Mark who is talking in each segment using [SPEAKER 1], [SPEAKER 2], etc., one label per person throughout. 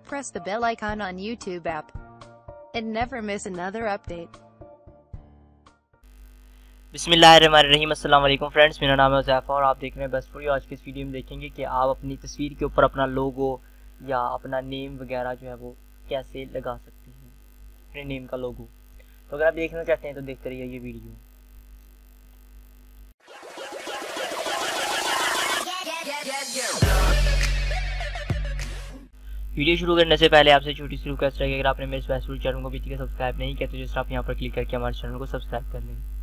[SPEAKER 1] press the bell icon on YouTube app and never miss another update.
[SPEAKER 2] बिस्मिल्लाहिर्रहमानिर्रहीम। अस्सलाम वालेकुम friends, मेरा नाम है ज़ैफ़ा और आप देख रहे हैं बस फॉर यू। आज की इस वीडियो में देखेंगे कि आप अपनी तस्वीर के ऊपर अपना लोगो या अपना नेम वगैरह जो है वो कैसे लगा सकते हैं, अपने नेम का लोगो। तो अगर आप देखना चाहते हैं तो देखते रहिए ये वीडियो। वीडियो शुरू करने से पहले आपसे छोटी सी रिक्वेस्ट है कि अगर आपने मेरे इस फेसबुक चैनल को अभी तक सब्सक्राइब नहीं किया तो जस्ट आप यहाँ पर क्लिक करके हमारे चैनल को सब्सक्राइब कर लें।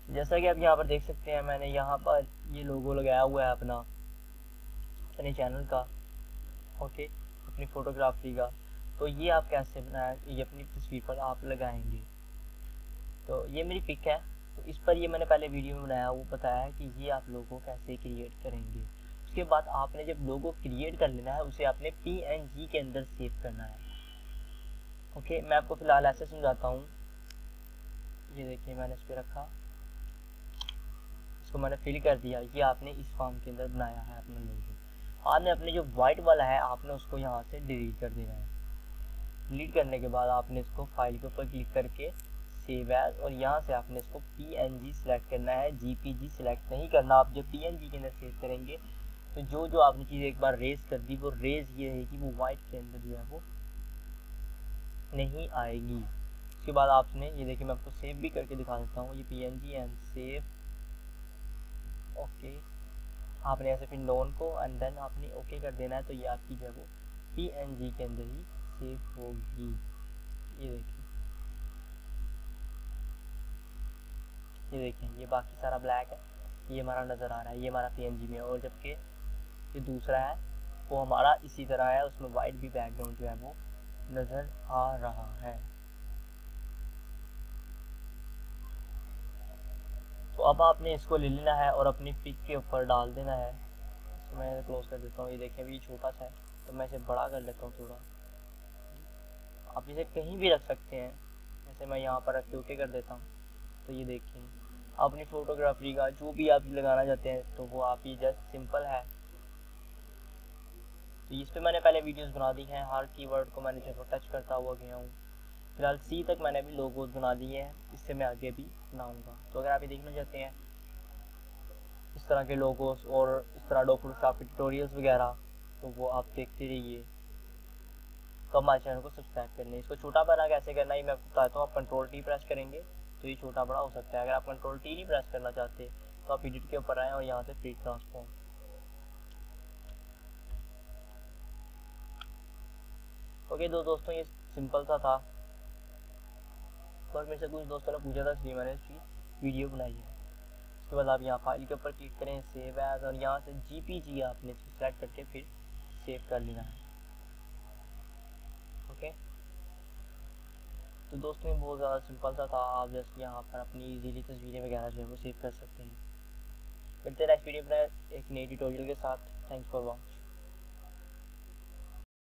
[SPEAKER 2] जैसा कि आप यहाँ पर देख सकते हैं, मैंने यहाँ पर ये लोगो लगाया हुआ है अपने चैनल का, ओके, अपनी फोटोग्राफी का। तो ये आप कैसे बनाया, ये अपनी तस्वीर पर आप लगाएंगे। तो ये मेरी पिक है, तो इस पर ये मैंने पहले वीडियो में बनाया, वो बताया है कि ये आप लोगो कैसे क्रिएट करेंगे। उसके बाद आपने जब लोगो क्रिएट कर लेना है उसे आपने PNG के अंदर सेव करना है। ओके, मैं आपको फिलहाल ऐसे समझाता हूँ। ये देखिए, मैंने इस पर रखा, इसको मैंने फिल कर दिया। ये आपने इस फॉर्म के अंदर बनाया है अपना लोगो। आपने अपने जो वाइट वाला है आपने उसको यहाँ से डिलीट कर देना है। डिलीट करने के बाद आपने इसको फाइल के ऊपर क्लिक करके सेव एज, और यहाँ से आपने इसको PNG सिलेक्ट करना है, JPG सिलेक्ट नहीं करना। आप जब PNG के अंदर सेव करेंगे तो जो आपने चीज़ एक बार रेज कर दी वो रेज ये रहेगी, वो वाइट के अंदर जो है वो नहीं आएगी। उसके बाद आपने ये देखिए, मैं आपको सेव भी करके दिखा देता हूँ। ये PNG एंड सेव, ओके। आपने ऐसे फिर नोन को एंड देन आपने ओके कर देना है। तो ये आपकी जो है वो PNG के अंदर ही सेव होगी। ये देखिए, ये बाकी सारा ब्लैक है, ये हमारा नज़र आ रहा है, ये हमारा PNG में है। और जबकि ये दूसरा है वो हमारा इसी तरह है, उसमें वाइट भी बैकग्राउंड जो है वो नज़र आ रहा है। तो अब आपने इसको ले लेना है और अपनी पिक के ऊपर डाल देना है। इसको मैं क्लोज कर देता हूँ। ये देखिए, अभी छोटा सा है तो मैं इसे बड़ा कर लेता हूँ थोड़ा। आप इसे कहीं भी रख सकते हैं, जैसे मैं यहाँ पर रख के ओके कर देता हूँ। तो ये देखिए, अपनी फोटोग्राफी का जो भी आप लगाना चाहते हैं तो वो आप ये जस्ट सिंपल है। तो इस पर मैंने पहले वीडियोस बना दी हैं, हर कीवर्ड को मैंने जो टच करता हुआ गया हूँ। फिलहाल C तक मैंने भी लोगोज बना दिए हैं, इससे मैं आगे भी बनाऊंगा। तो अगर आप ये देखना चाहते हैं इस तरह के लोगोस और इस तरह अडोब फोटोशॉप के ट्यूटोरियल्स वगैरह, तो वो आप देखते रहिए। तो हमारे चैनल को सब्सक्राइब कर लें। इसको छोटा बड़ा कैसे करना है मैं आपको बताता हूँ। आप Ctrl+T प्रेस करेंगे तो ये छोटा बड़ा हो सकता है। अगर आप Ctrl+T नहीं प्रेस करना चाहते तो आप एडिट के ऊपर आएँ और यहाँ से फ्री ट्रांसफॉर्म। ओके दोस्तों, ये सिंपल सा था, पर मेरे से कुछ दोस्तों ने पूछा था इसलिए मैंने इसकी वीडियो बनाई है। उसके बाद आप यहाँ फाइल के ऊपर क्लिक करें, सेव एज, और यहाँ से JPG आपने इसको सेलेक्ट करके फिर सेव कर लेना है। ओके, तो दोस्तों ये बहुत ज़्यादा सिंपल सा था। आप जस्ट यहाँ पर अपनी इजीली तस्वीरें वगैरह जो है वो सेव कर सकते हैं। मिलते हैं नेक्स्ट वीडियो में एक नई ट्यूटोरियल के साथ। Thanks for watching.